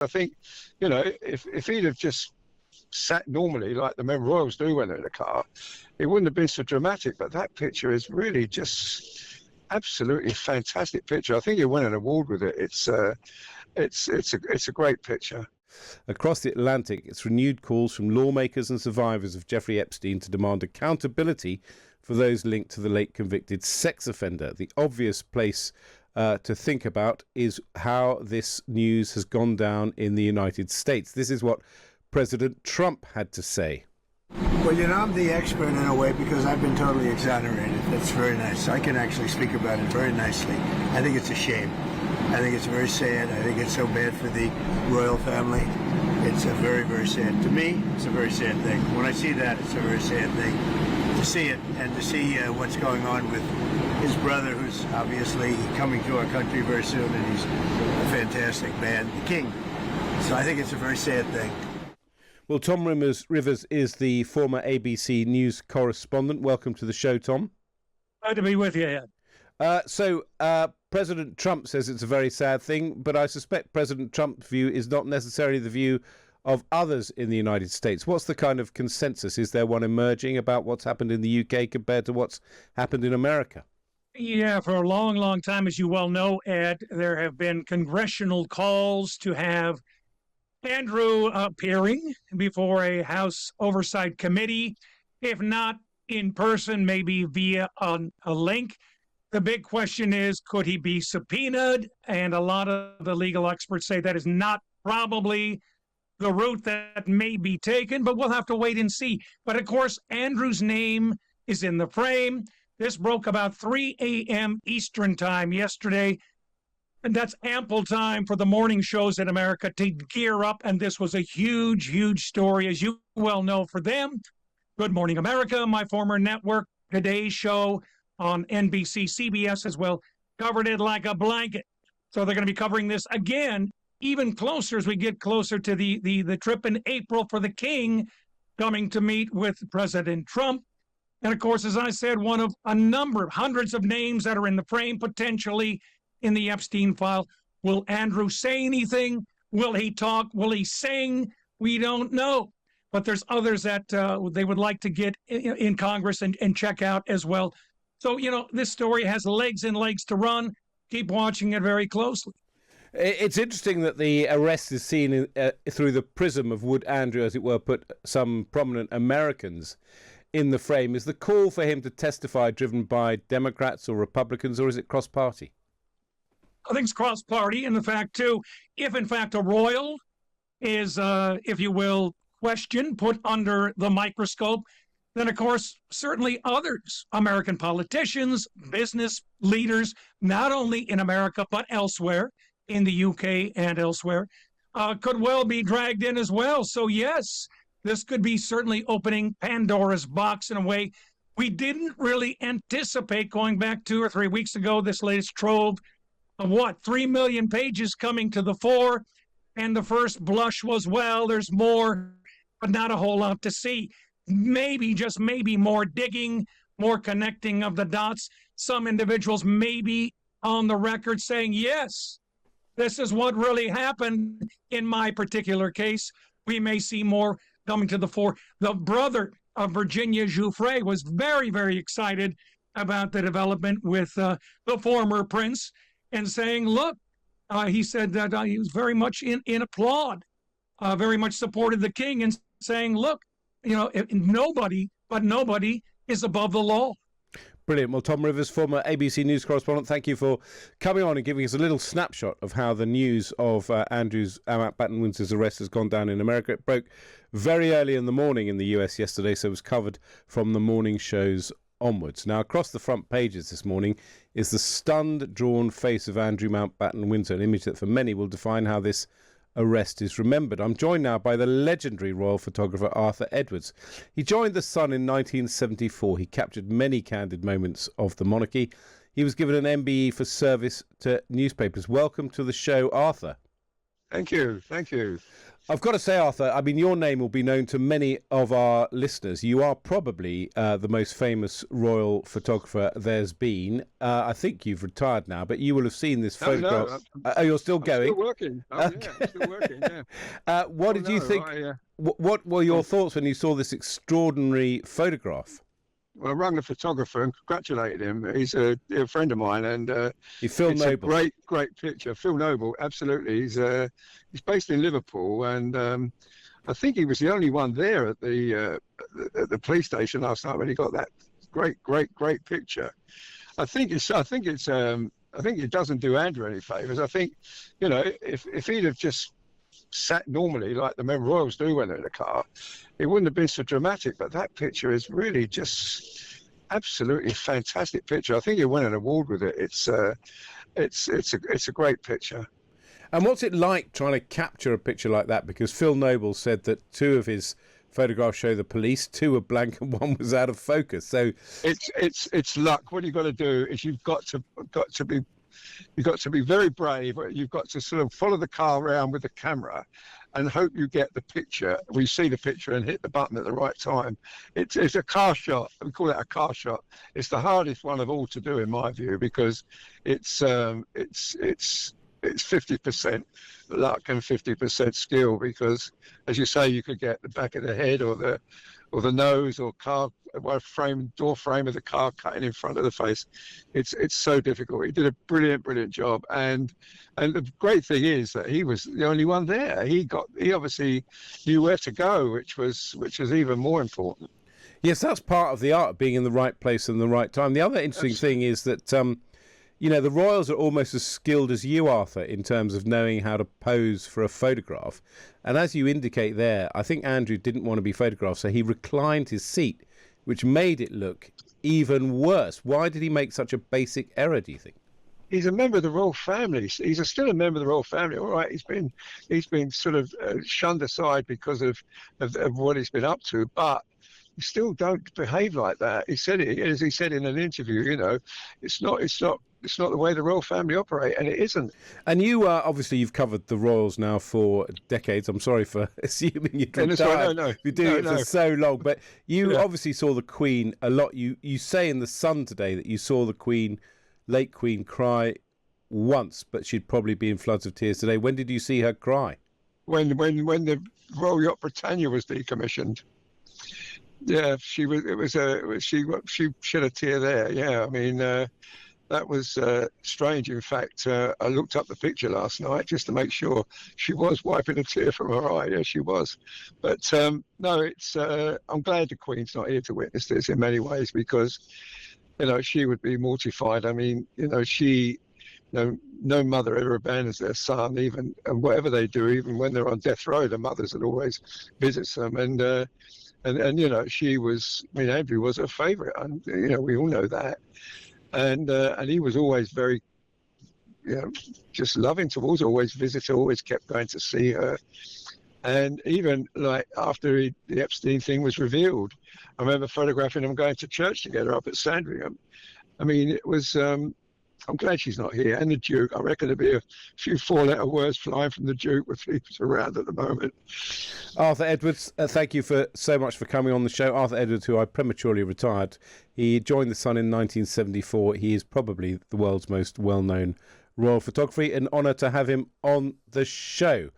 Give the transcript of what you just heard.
I think, if he'd have just sat normally like the men royals do when they're in a car, it wouldn't have been so dramatic. But that picture is really just absolutely fantastic picture. I think he'll win an award with it. It's a great picture. Across the Atlantic, it's renewed calls from lawmakers and survivors of Jeffrey Epstein to demand accountability for those linked to the late convicted sex offender. The obvious place to think about is how this news has gone down in the United States. This is what President Trump had to say. Well, I'm the expert in a way because I've been totally exonerated. That's very nice. I can actually speak about it very nicely. I think it's a shame. I think it's very sad. I think it's so bad for the royal family. It's a very, very sad. To me, it's a very sad thing. When I see that, it's a very sad thing to see it and to see what's going on with his brother, who's obviously coming to our country very soon, and he's a fantastic man, the king. So I think it's a very sad thing. Well, Tom Rivers is the former ABC News correspondent. Welcome to the show, Tom. Glad to be with you, Ed. So President Trump says it's a very sad thing, but I suspect President Trump's view is not necessarily the view of others in the United States. What's the kind of consensus? Is there one emerging about what's happened in the UK compared to what's happened in America? Yeah, for a long, long time, as you well know, Ed, there have been congressional calls to have Andrew appearing before a House Oversight Committee, if not in person, maybe via a link. The big question is, could he be subpoenaed? And a lot of the legal experts say that is not probably the route that may be taken, but we'll have to wait and see. But of course, Andrew's name is in the frame. This broke about 3 a.m. Eastern time yesterday. And that's ample time for the morning shows in America to gear up. And this was a huge, huge story, as you well know, for them. Good Morning America, my former network, Today's Show on NBC, CBS as well, covered it like a blanket. So they're going to be covering this again, even closer as we get closer to the trip in April for the king coming to meet with President Trump. And of course, as I said, one of a number, hundreds of names that are in the frame, potentially in the Epstein file. Will Andrew say anything? Will he talk? Will he sing? We don't know. But there's others that they would like to get in Congress and check out as well. So, this story has legs and legs to run. Keep watching it very closely. It's interesting that the arrest is seen through the prism of would Andrew, as it were, put some prominent Americans in the frame. Is the call for him to testify driven by Democrats or Republicans, or is it cross-party? I think it's cross-party, and the fact, too, if in fact a royal is, if you will, questioned, put under the microscope, then, of course, certainly others, American politicians, business leaders, not only in America but elsewhere, in the UK and elsewhere, could well be dragged in as well. So, yes, this could be certainly opening Pandora's box in a way we didn't really anticipate going back 2 or 3 weeks ago, this latest trove of 3 million pages coming to the fore. And the first blush was, well, there's more, but not a whole lot to see. Maybe, just maybe, more digging, more connecting of the dots. Some individuals may be on the record saying, yes, this is what really happened in my particular case. We may see more coming to the fore. The brother of Virginia Giuffre was very, very excited about the development with the former prince and saying, look, he said that he was very much in applaud, very much supported the king and saying, look, nobody is above the law. Brilliant. Well, Tom Rivers, former ABC News correspondent, thank you for coming on and giving us a little snapshot of how the news of Andrew Mountbatten-Windsor's arrest has gone down in America. It broke very early in the morning in the US yesterday, so it was covered from the morning shows onwards. Now, across the front pages this morning is the stunned, drawn face of Andrew Mountbatten-Windsor, an image that for many will define how this arrest is remembered. I'm joined now by the legendary royal photographer Arthur Edwards. He joined The Sun in 1974. He captured many candid moments of the monarchy. He was given an MBE for service to newspapers. Welcome to the show, Arthur. Thank you. Thank you. I've got to say, Arthur, I mean, your name will be known to many of our listeners. You are probably the most famous royal photographer there's been. I think you've retired now, but you will have seen this photograph. No, You're still I'm going? still working. Oh, Okay. yeah, I'm still working, yeah. What did you think? What were your thoughts when you saw this extraordinary photograph? Well, I rang the photographer and congratulated him. He's a dear friend of mine, and Phil it's Noble. a great picture. Phil Noble, absolutely. He's based in Liverpool, and I think he was the only one there at the police station last night when he got that great picture. I think it doesn't do Andrew any favors. I think, if he'd have just sat normally like the men royals do when they're in a car, it wouldn't have been so dramatic. But that picture is really just absolutely fantastic picture. I think he won an award with it. It's a great picture. And what's it like trying to capture a picture like that? Because Phil Noble said that 2 of his photographs show the police, 2 were blank, and 1 was out of focus. So it's luck. What you've got to do is you've got to be very brave. You've got to sort of follow the car around with the camera and hope you get the picture. We see the picture and hit the button at the right time. It's a car shot. We call it a car shot. It's the hardest one of all to do, in my view, because it's 50% luck and 50% skill, because, as you say, you could get the back of the head or the nose or door frame of the car cutting in front of the face. It's so difficult. He did a brilliant job, and the great thing is that he was the only one there. He obviously knew where to go, which was even more important. Yes, that's part of the art, being in the right place and the right time. The other interesting thing is that the royals are almost as skilled as you, Arthur, in terms of knowing how to pose for a photograph. And as you indicate there, I think Andrew didn't want to be photographed, so he reclined his seat, which made it look even worse. Why did he make such a basic error, do you think? He's a member of the royal family. He's still a member of the royal family. All right, he's been sort of shunned aside because of what he's been up to, but you still don't behave like that. He said it, as he said in an interview. It's not the way the royal family operate, and it isn't. And you obviously you've covered the royals now for decades. I'm sorry for assuming you'd retired. No. You've been doing it for so long, but you Yeah. obviously saw the Queen a lot. You say in the Sun today that you saw the Queen, late Queen, cry once, but she'd probably be in floods of tears today. When did you see her cry? When the Royal Yacht Britannia was decommissioned. Yeah, she shed a tear there. Yeah, I mean, that was strange. In fact, I looked up the picture last night just to make sure she was wiping a tear from her eye. Yeah, she was. But no, I'm glad the Queen's not here to witness this in many ways, because, she would be mortified. I mean, no mother ever abandons their son, even, and whatever they do, even when they're on death row, the mothers would always visit them. And she was. I mean, Andrew was her favourite, and we all know that. And he was always very, just loving towards her, always visit her, always kept going to see her. And even like after the Epstein thing was revealed, I remember photographing them going to church together up at Sandringham. I mean, it was. I'm glad she's not here. And the Duke, I reckon there'll be a few 4-letter words flying from the Duke with people around at the moment. Arthur Edwards, thank you so much for coming on the show. Arthur Edwards, who I prematurely retired, he joined the Sun in 1974. He is probably the world's most well-known royal photographer. An honour to have him on the show.